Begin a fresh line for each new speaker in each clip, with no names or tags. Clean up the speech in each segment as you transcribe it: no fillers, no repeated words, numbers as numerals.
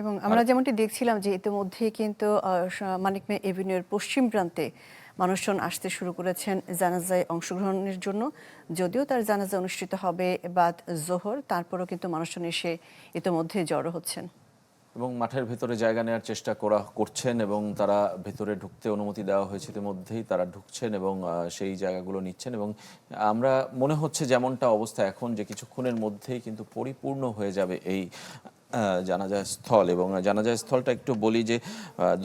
এবং আমরা যেমনটি দেখছিলাম যে ইতিমধ্যেই কিন্তু মানিক মিয়া এভিনিউর পশ্চিম প্রান্তে মানুষজন আসতে শুরু করেছেন জানাজায় অংশগ্রহণের জন্য। যদিও তার জানাজা অনুষ্ঠিত হবে বাদ জোহর, তারপরও কিন্তু মানুষজন এসে ইতিমধ্যে জড়ো হচ্ছেন
এবং মাঠের ভেতরে জায়গা নেওয়ার চেষ্টা করছেন এবং তারা ভেতরে ঢুকতে অনুমতি দেওয়া হয়েছে ইতিমধ্যেই, তারা ঢুকছেন এবং সেই জায়গাগুলো নিচ্ছেন। এবং আমরা মনে হচ্ছে যেমনটা অবস্থা এখন, যে কিছুক্ষণের মধ্যেই কিন্তু পরিপূর্ণ হয়ে যাবে এই জানাজা স্থল। এবং জানাজা স্থলটা একটু বলি যে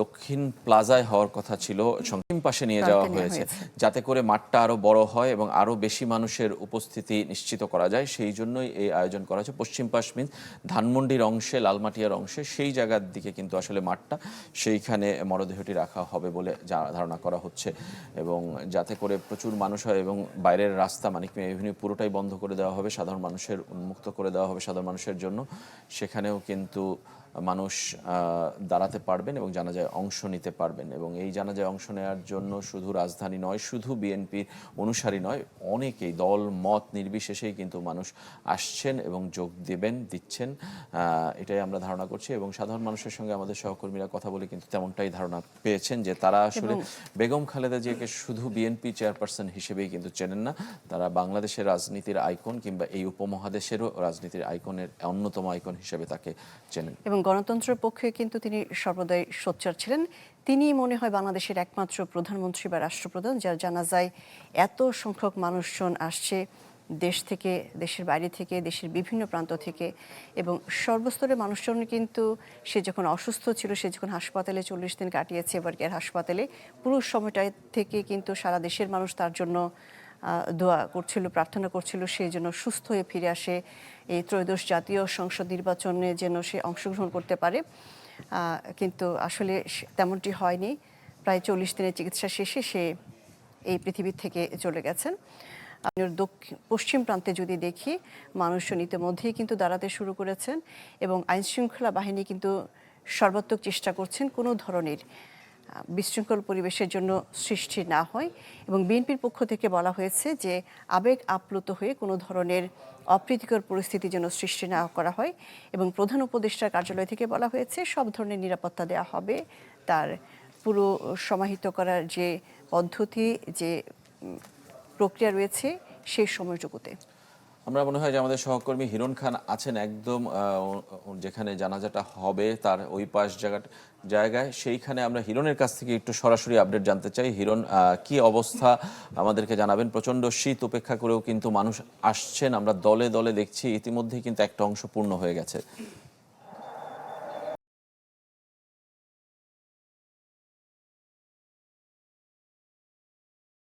দক্ষিণ প্লাজায় হওয়ার কথা ছিল, পশ্চিম পাশে নিয়ে যাওয়া
প্রান্তে নেওয়া
হয়েছে
হয়েছে।
যাতে করে মাঠটা আরো বড় হয় এবং আরো বেশি মানুষের উপস্থিতি নিশ্চিত করা যায়। সেই জন্যই এই আয়োজন করা হয়েছে। পশ্চিম পাশ মিন্স ধানমন্ডির অংশে, লালমাটিয়ার অংশে, সেই জায়গার দিকে কিন্তু আসলে মাঠটা, সেইখানে মরদেহটি রাখা হবে বলে ধারণা করা হচ্ছে। এবং যাতে করে প্রচুর মানুষ হয় এবং বাইরের রাস্তা মানিক মিয়া এভিনিউ পুরোটাই বন্ধ করে দেওয়া হবে, সাধারণ মানুষের উন্মুক্ত করে দেওয়া হবে সাধারণ মানুষের জন্য। সেখানেও কিন্তু মানুষ দাঁড়াতে পারবেন এবং জানাজায় অংশ নিতে পারবেন। এবং এই জানাজায় অংশ নেওয়ার জন্য শুধু রাজধানী নয়, শুধু বিএনপির অনুসারী নয়, অনেকেই দল মত নির্বিশেষেই কিন্তু মানুষ আসছেন এবং যোগ দিচ্ছেন, এটাই আমরা ধারণা করছি। এবং সাধারণ মানুষের সঙ্গে আমাদের সহকর্মীরা কথা বলে কিন্তু তেমনটাই ধারণা পেয়েছেন যে তারা আসলে বেগম খালেদা জিয়াকে শুধু বিএনপি চেয়ারপারসন হিসেবেই কিন্তু চেনেন না, তারা বাংলাদেশের রাজনীতির আইকন কিংবা এই উপমহাদেশেরও রাজনীতির আইকনের অন্যতম আইকন হিসেবে তাকে চেনেন।
এবং গণতন্ত্রের পক্ষে কিন্তু তিনি সর্বদাই সোচ্চার ছিলেন। তিনি মনে হয় বাংলাদেশের একমাত্র প্রধানমন্ত্রী বা রাষ্ট্রপ্রধান যার জানাজায় এত সংখ্যক মানুষজন আসছে, দেশ থেকে, দেশের বাইরে থেকে, দেশের বিভিন্ন প্রান্ত থেকে। এবং সর্বস্তরের মানুষজন কিন্তু, সে যখন অসুস্থ ছিল, সে যখন হাসপাতালে 40 দিন কাটিয়েছে এবারকার হাসপাতালে, পুরো সময়টা থেকে কিন্তু সারা দেশের মানুষ তার জন্য দোয়া করছিল, প্রার্থনা করছিল সে যেন সুস্থ হয়ে ফিরে আসে, এই ত্রয়োদশ জাতীয় সংসদ নির্বাচনে যেন সে অংশগ্রহণ করতে পারে। কিন্তু আসলে তেমনটি হয়নি। প্রায় 40 দিনের চিকিৎসা শেষে সে এই পৃথিবীর থেকে চলে গেছেন। পশ্চিম প্রান্তে যদি দেখি, মানুষজন ইতিমধ্যেই কিন্তু দাঁড়াতে শুরু করেছেন এবং আইনশৃঙ্খলা বাহিনী কিন্তু সর্বাত্মক চেষ্টা করছেন কোনো ধরনের বিশৃঙ্খল পরিবেশের জন্য সৃষ্টি না হয়। এবং বিএনপির পক্ষ থেকে বলা হয়েছে যে আবেগ আপ্লুত হয়ে কোনো ধরনের অপ্রীতিকর পরিস্থিতি যেন সৃষ্টি না করা হয়। এবং প্রধান উপদেষ্টার কার্যালয় থেকে বলা হয়েছে সব ধরনের নিরাপত্তা দেওয়া হবে, তার পুরো সমাহিত করার যে পদ্ধতি, যে প্রক্রিয়া রয়েছে সেই সময়টুকুতে।
আমরা মনে হয় যে আমাদের সহকর্মী হিরণ খান আছেন একদম যেখানে জানাজাটা হবে তার ওই পাশ জায়গায়, সেইখানে আমরা হিরণের কাছ থেকে একটু সরাসরি আপডেট জানতে চাই। হিরণ, কি অবস্থা আমাদেরকে জানাবেন। প্রচন্ড শীত উপেক্ষা করেও কিন্তু মানুষ আসছেন, আমরা দলে দলে দেখছি, ইতিমধ্যেই কিন্তু একটা অংশ পূর্ণ হয়ে গেছে।